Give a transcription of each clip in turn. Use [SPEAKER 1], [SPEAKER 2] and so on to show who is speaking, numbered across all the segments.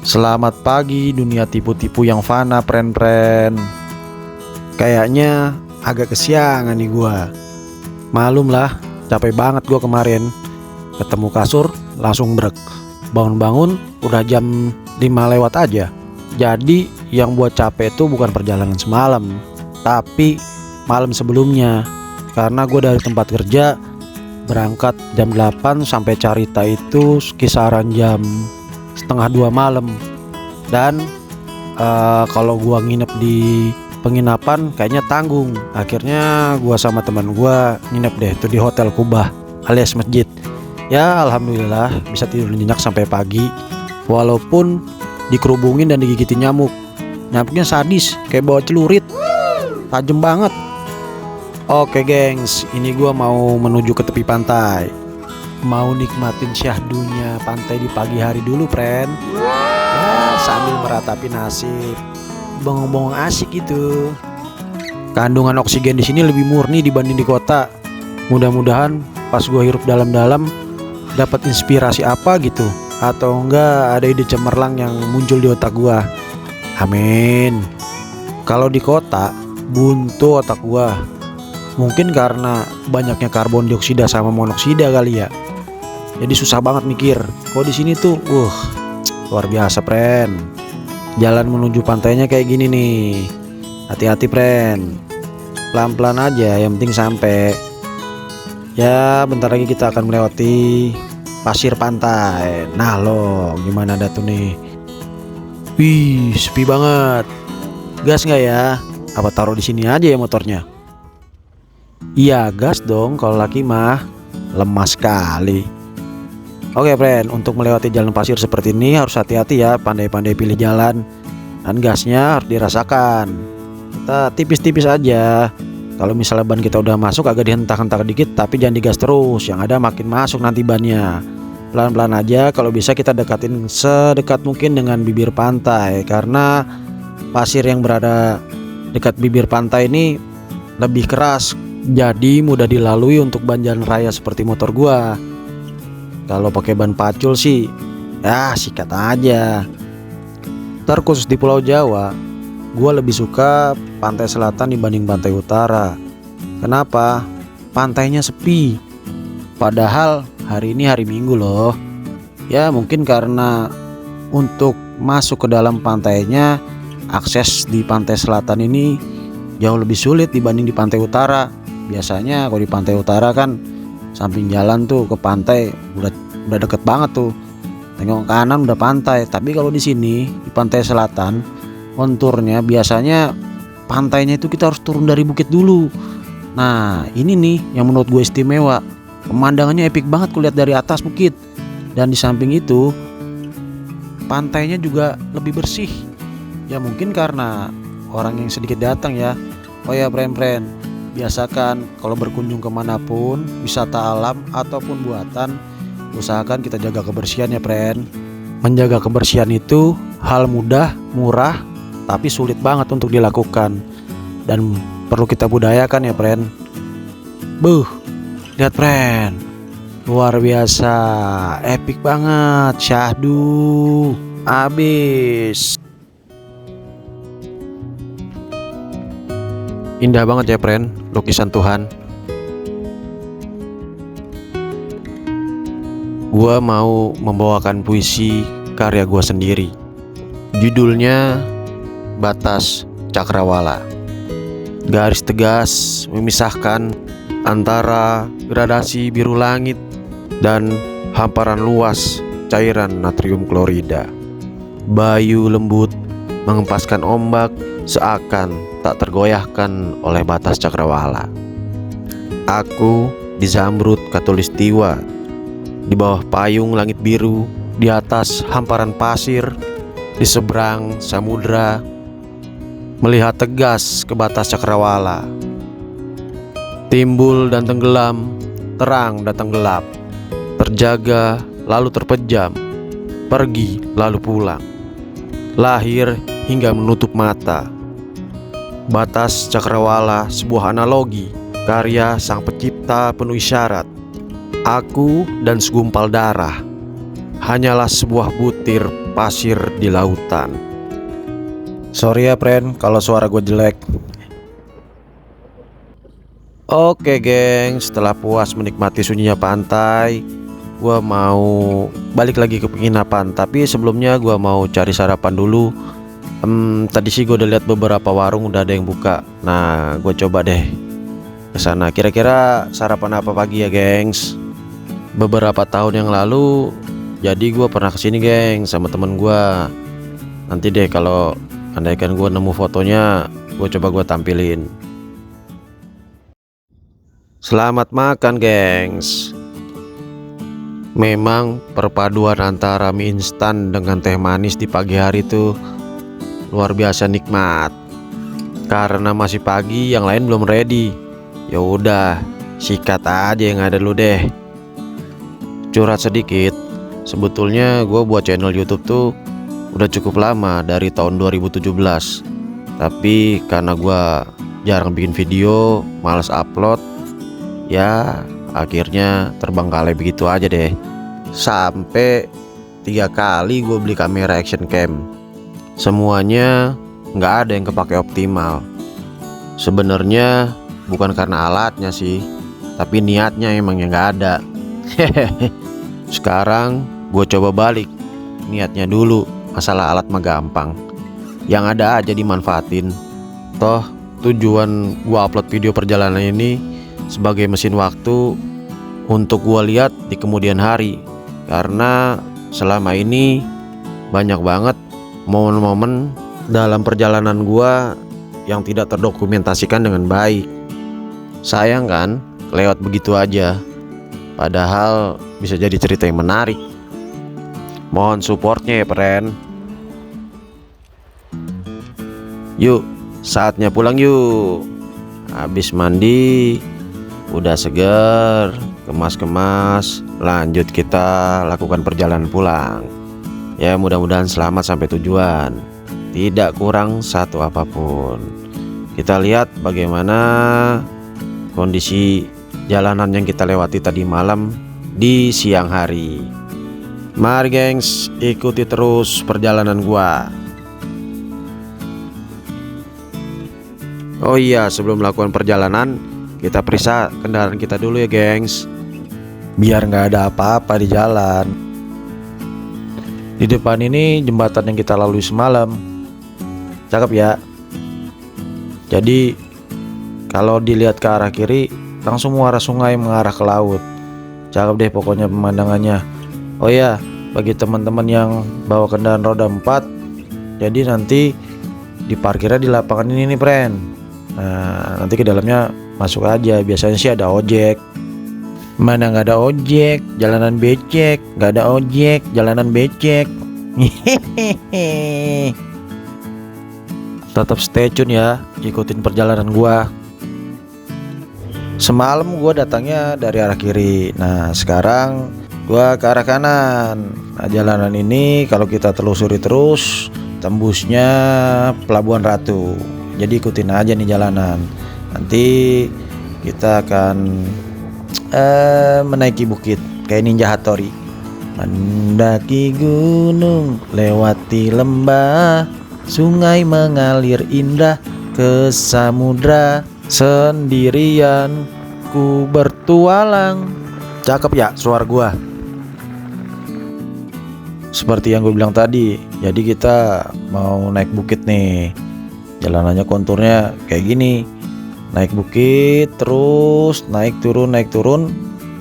[SPEAKER 1] Selamat pagi dunia tipu-tipu yang fana, pren-pren. Kayaknya agak kesiangan nih gua. Malum lah, capek banget gua kemarin. Ketemu kasur langsung brek. Bangun-bangun udah jam 5 lewat aja. Jadi yang buat capek itu bukan perjalanan semalam, tapi malam sebelumnya. Karena gua dari tempat kerja berangkat jam 8 sampai Carita itu kisaran jam setengah 2 malam. Dan kalau gua nginep di penginapan kayaknya tanggung. Akhirnya gua sama teman gua nginep deh tuh di Hotel Kubah alias masjid. Ya alhamdulillah bisa tidur nyenyak sampai pagi, walaupun dikerubungin dan digigitin nyamuk. Nyamuknya sadis kayak bawa celurit, tajam banget. Oke gengs, ini gua mau menuju ke tepi pantai. Mau nikmatin syahdunya pantai di pagi hari dulu, pren. Ya, sambil meratapi nasib. Bengong-bengong asik gitu. Kandungan oksigen di sini lebih murni dibanding di kota. Mudah-mudahan pas gua hirup dalam-dalam dapat inspirasi apa gitu, atau enggak ada ide cemerlang yang muncul di otak gua. Amin. Kalau di kota buntu otak gua. Mungkin karena banyaknya karbon dioksida sama monoksida kali ya. Jadi susah banget mikir. Kok di sini tuh, luar biasa, pren. Jalan menuju pantainya kayak gini nih. Hati-hati, pren. Pelan-pelan aja, yang penting sampai. Ya, bentar lagi kita akan melewati pasir pantai. Nah lo, gimana dah tuh nih? Wih, sepi banget. Gas nggak ya? Apa taruh di sini aja ya motornya? Iya, gas dong. Kalau laki mah lemas sekali. Oke, friend, untuk melewati jalan pasir seperti ini harus hati-hati ya, pandai-pandai pilih jalan. Dan gasnya harus dirasakan. Kita tipis-tipis aja. Kalau misalnya ban kita udah masuk agak dihentak-hentak dikit, tapi jangan digas terus, yang ada makin masuk nanti bannya. Pelan-pelan aja, kalau bisa kita dekatin sedekat mungkin dengan bibir pantai. Karena pasir yang berada dekat bibir pantai ini lebih keras, jadi mudah dilalui untuk ban jalan raya seperti motor gua. Kalau pakai ban pacul sih, ya sikat aja. Terkhusus di Pulau Jawa, gua lebih suka pantai selatan dibanding pantai utara. Kenapa? Pantainya sepi. Padahal hari ini hari Minggu loh. Ya mungkin karena untuk masuk ke dalam pantainya, akses di pantai selatan ini jauh lebih sulit dibanding di pantai utara. Biasanya kalau di pantai utara kan samping jalan tuh ke pantai udah deket banget tuh, tengok kanan udah pantai. Tapi kalau di sini di pantai selatan, konturnya biasanya pantainya itu kita harus turun dari bukit dulu. Nah ini nih yang menurut gue istimewa, pemandangannya epik banget kulihat dari atas bukit. Dan di samping itu pantainya juga lebih bersih. Ya mungkin karena orang yang sedikit datang ya. Oh ya pren-pren, biasakan kalau berkunjung kemanapun, wisata alam ataupun buatan, usahakan kita jaga kebersihan ya, pren. Menjaga kebersihan itu hal mudah, murah, tapi sulit banget untuk dilakukan. Dan perlu kita budayakan ya, pren. Lihat pren, luar biasa, epic banget, syahdu, abis. Indah banget ya, pren, lukisan Tuhan. Gua mau membawakan puisi karya gua sendiri. Judulnya Batas Cakrawala. Garis tegas memisahkan antara gradasi biru langit dan hamparan luas cairan natrium klorida. Bayu lembut mengempaskan ombak seakan tak tergoyahkan oleh batas cakrawala. Aku di Zamrud Katulistiwa, di bawah payung langit biru, di atas hamparan pasir, di seberang samudra, melihat tegas ke batas cakrawala. Timbul dan tenggelam, terang dan tenggelap, terjaga lalu terpejam, pergi lalu pulang, lahir hingga menutup mata. Batas cakrawala sebuah analogi karya sang pencipta penuh isyarat. Aku dan segumpal darah hanyalah sebuah butir pasir di lautan. Sorry ya friend kalau suara gue jelek. Oke geng, setelah puas menikmati sunyinya pantai, gue mau balik lagi ke penginapan. Tapi sebelumnya gue mau cari sarapan dulu. Tadi sih gue udah lihat beberapa warung udah ada yang buka. Nah gue coba deh ke sana. Kira-kira sarapan apa pagi ya gengs? Beberapa tahun yang lalu jadi gue pernah kesini geng sama temen gue. Nanti deh kalau andaikan gue nemu fotonya, gue coba gue tampilin. Selamat makan gengs. Memang perpaduan antara mie instan dengan teh manis di pagi hari tuh luar biasa nikmat. Karena masih pagi, yang lain belum ready. Ya udah, sikat aja yang ada dulu deh. Curhat sedikit, sebetulnya gue buat channel YouTube tuh udah cukup lama, dari tahun 2017. Tapi karena gue jarang bikin video, males upload, ya akhirnya terbengkalai begitu aja deh. Sampai 3 kali gue beli kamera action cam, semuanya nggak ada yang kepake optimal. Sebenarnya bukan karena alatnya sih, tapi niatnya emang yang nggak ada. Sekarang gue coba balik niatnya dulu. Masalah alat mah gampang, yang ada aja dimanfaatin. Toh tujuan gue upload video perjalanan ini sebagai mesin waktu untuk gua lihat di kemudian hari. Karena selama ini banyak banget momen-momen dalam perjalanan gua yang tidak terdokumentasikan dengan baik. Sayang kan, lewat begitu aja. Padahal bisa jadi cerita yang menarik. Mohon supportnya ya friend. Yuk, saatnya pulang yuk. Habis mandi, udah seger, kemas-kemas, lanjut kita lakukan perjalanan pulang. Ya mudah-mudahan selamat sampai tujuan, tidak kurang satu apapun. Kita lihat bagaimana kondisi jalanan yang kita lewati tadi malam di siang hari. Mari gengs, ikuti terus perjalanan gua. Oh iya, sebelum melakukan perjalanan, kita periksa kendaraan kita dulu ya gengs, biar nggak ada apa-apa di jalan. Di depan ini jembatan yang kita lalui semalam. Cakep ya. Jadi kalau dilihat ke arah kiri, langsung muara sungai mengarah ke laut. Cakep deh pokoknya pemandangannya. Oh ya, bagi teman-teman yang bawa kendaraan roda 4, jadi nanti diparkirnya di lapangan ini nih friend. Nah nanti ke dalamnya masuk aja. Biasanya sih ada ojek. Mana nggak ada ojek, jalanan becek. Nggak ada ojek, jalanan becek. Tetap stay tune ya, ikutin perjalanan gua. Semalam gua datangnya dari arah kiri. Nah sekarang gua ke arah kanan. Nah jalanan ini kalau kita telusuri terus, tembusnya Pelabuhan Ratu. Jadi ikutin aja nih jalanan. Nanti kita akan menaiki bukit kayak Ninja Hattori. Mendaki gunung, lewati lembah, sungai mengalir indah ke samudra. Sendirian ku bertualang. Cakep ya suara gua. Seperti yang gue bilang tadi, jadi kita mau naik bukit nih. Jalanannya konturnya kayak gini. Naik bukit terus naik turun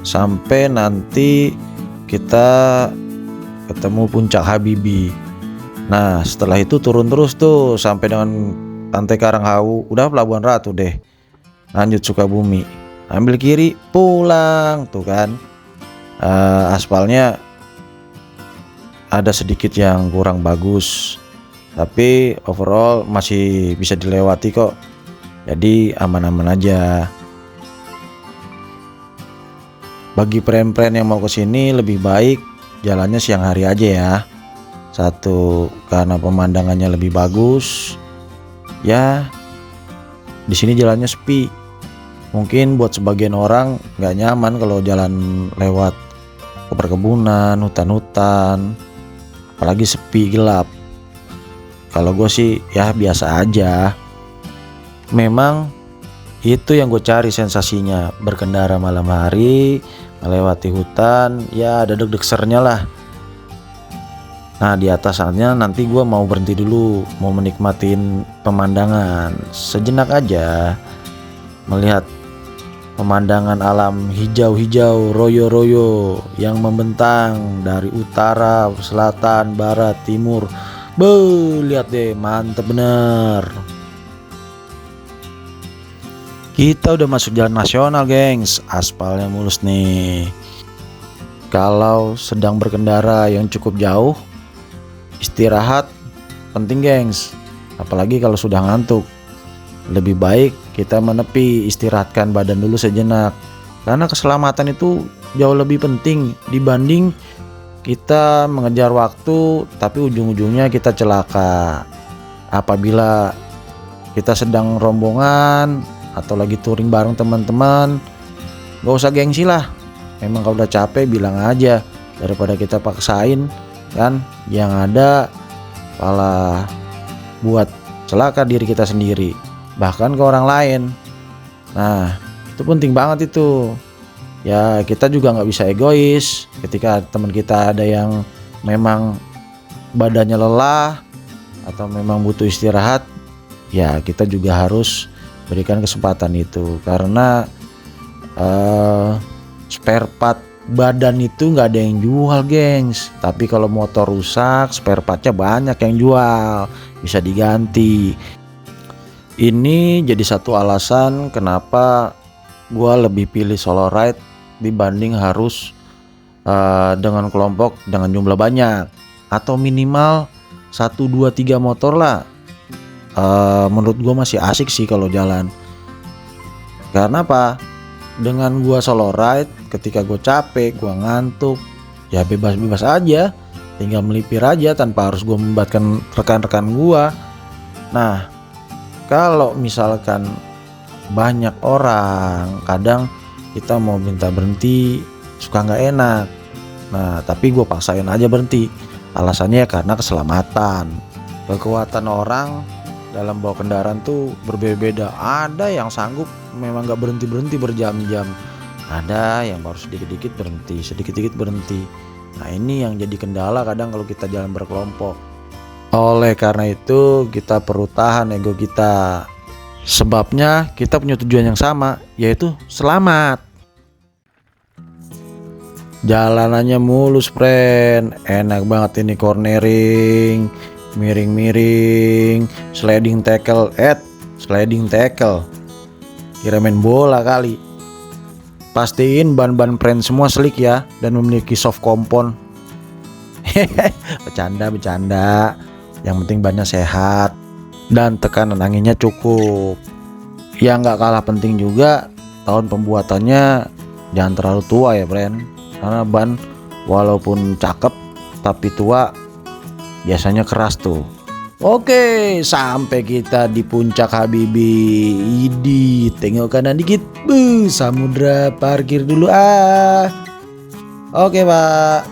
[SPEAKER 1] sampai nanti kita ketemu puncak Habibie. Nah setelah itu turun terus tuh sampai dengan Pantai Karanghawu, udah Pelabuhan Ratu deh. Lanjut Sukabumi, ambil kiri pulang tuh kan. Aspalnya ada sedikit yang kurang bagus, tapi overall masih bisa dilewati kok. Jadi aman-aman aja. Bagi pren-pren yang mau kesini lebih baik jalannya siang hari aja ya. Satu, karena pemandangannya lebih bagus. Ya, di sini jalannya sepi. Mungkin buat sebagian orang nggak nyaman kalau jalan lewat ke perkebunan, hutan-hutan. apalagi sepi gelap. Kalau gue sih ya biasa aja. Memang itu yang gue cari sensasinya, berkendara malam hari, melewati hutan, ya ada deg-degsernya lah. Nah di atas saatnya nanti gue mau berhenti dulu, mau menikmatin pemandangan sejenak aja, melihat pemandangan alam hijau-hijau royo-royo yang membentang dari utara, selatan, barat, timur. Lihat deh, mantep bener. Kita udah masuk jalan nasional, gengs. Aspalnya mulus nih. Kalau sedang berkendara yang cukup jauh, istirahat penting, gengs. Apalagi kalau sudah ngantuk. Lebih baik kita menepi, istirahatkan badan dulu sejenak. Karena keselamatan itu jauh lebih penting dibanding kita mengejar waktu tapi ujung-ujungnya kita celaka. Apabila kita sedang rombongan atau lagi touring bareng teman-teman, gak usah gengsi lah. Memang kalau udah capek bilang aja, daripada kita paksain kan, yang ada malah buat celaka diri kita sendiri, bahkan ke orang lain. Nah itu penting banget itu. Ya kita juga nggak bisa egois. Ketika teman kita ada yang memang badannya lelah atau memang butuh istirahat, ya kita juga harus berikan kesempatan itu. Karena spare part badan itu nggak ada yang jual, gengs. Tapi kalau motor rusak, spare partnya banyak yang jual, bisa diganti. Ini jadi satu alasan kenapa gue lebih pilih solo ride dibanding harus dengan kelompok dengan jumlah banyak, atau minimal 1, 2, 3 motor lah. Menurut gue masih asik sih kalau jalan. Karena apa? Dengan gue solo ride, ketika gue capek, gue ngantuk, ya bebas-bebas aja, tinggal melipir aja tanpa harus gue membatkan rekan-rekan gue. Nah kalau misalkan banyak orang, kadang kita mau minta berhenti suka nggak enak. Nah tapi gue paksain aja berhenti. Alasannya karena keselamatan. Kekuatan orang dalam bawa kendaraan tuh berbeda-beda. Ada yang sanggup memang nggak berhenti berjam-jam. Ada yang baru sedikit-sedikit berhenti, sedikit-sedikit berhenti. Nah ini yang jadi kendala kadang kalau kita jalan berkelompok. Oleh karena itu kita perlu tahan ego kita. Sebabnya kita punya tujuan yang sama, yaitu selamat. Jalanannya mulus, friend. Enak banget ini cornering, miring-miring, sliding tackle, sliding tackle. Kira main bola kali. Pastiin ban-ban friend semua slick ya, dan memiliki soft compound. Bercanda. Yang penting bannya sehat dan tekanan anginnya cukup. Yang nggak kalah penting juga, tahun pembuatannya jangan terlalu tua ya, friend. Karena ban walaupun cakep tapi tua biasanya keras tuh. Oke, sampai kita di puncak Habibi. Idi, tengok kanan dikit. Samudra, parkir dulu Oke, Pak.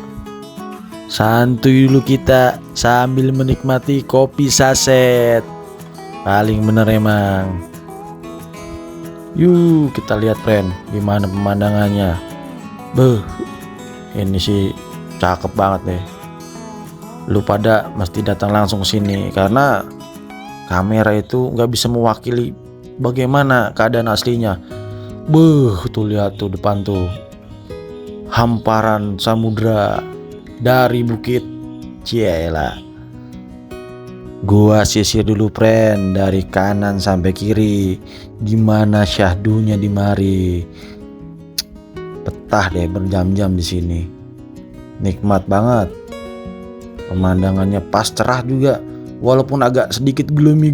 [SPEAKER 1] Santuy dulu kita sambil menikmati kopi saset. Paling bener emang. Yuk kita lihat, friend, gimana pemandangannya. Ini sih cakep banget deh. Lu pada mesti datang langsung ke sini, karena kamera itu nggak bisa mewakili bagaimana keadaan aslinya. Tuh lihat tuh depan tuh, hamparan samudra dari bukit. Cielah. Gua sisir dulu, friend, dari kanan sampai kiri. Gimana syahdunya di mari. Betah deh berjam-jam di sini. Nikmat banget. Pemandangannya pas, cerah juga, walaupun agak sedikit gloomy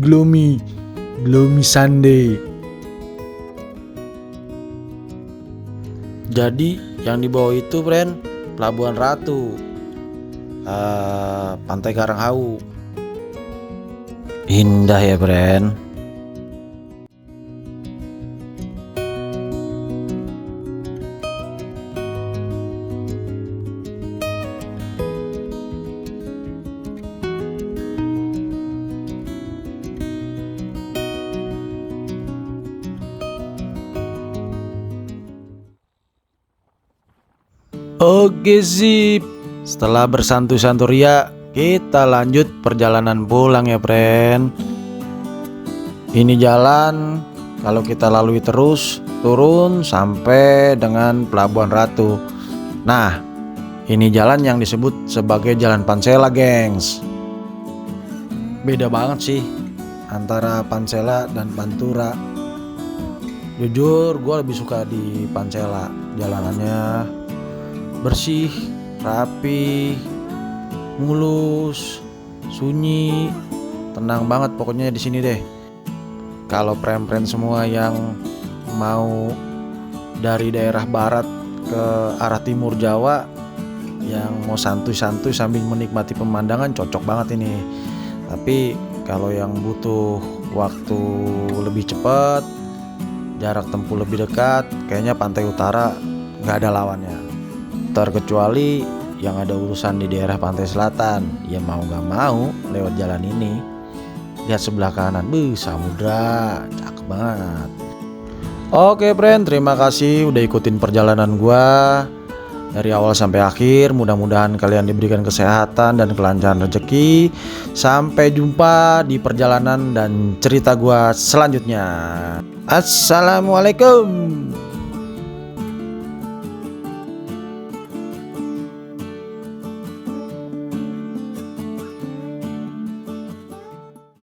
[SPEAKER 1] Sunday. Jadi yang di bawah itu, friend, Pelabuhan Ratu, Pantai Karanghau. Indah ya, friend. Oke sip. Setelah bersantu-santu ria, kita lanjut perjalanan pulang ya friend. Ini jalan kalau kita lalui terus turun sampai dengan Pelabuhan Ratu. Nah, ini jalan yang disebut sebagai Jalan Pansela, gengs. Beda banget sih antara Pansela dan Pantura. Jujur gue lebih suka di Pansela. Jalanannya bersih, rapi, mulus, sunyi, tenang banget pokoknya di sini deh. Kalau pren-pren semua yang mau dari daerah barat ke arah timur Jawa, yang mau santuy-santuy sambil menikmati pemandangan, cocok banget ini. Tapi kalau yang butuh waktu lebih cepat, jarak tempuh lebih dekat, kayaknya Pantai Utara nggak ada lawannya. Terkecuali yang ada urusan di daerah Pantai Selatan, ya mau nggak mau lewat jalan ini. Lihat sebelah kanan, samudra, cakep banget. Oke friend, terima kasih udah ikutin perjalanan gua dari awal sampai akhir. Mudah-mudahan kalian diberikan kesehatan dan kelancaran rezeki. Sampai jumpa di perjalanan dan cerita gua selanjutnya. Assalamualaikum.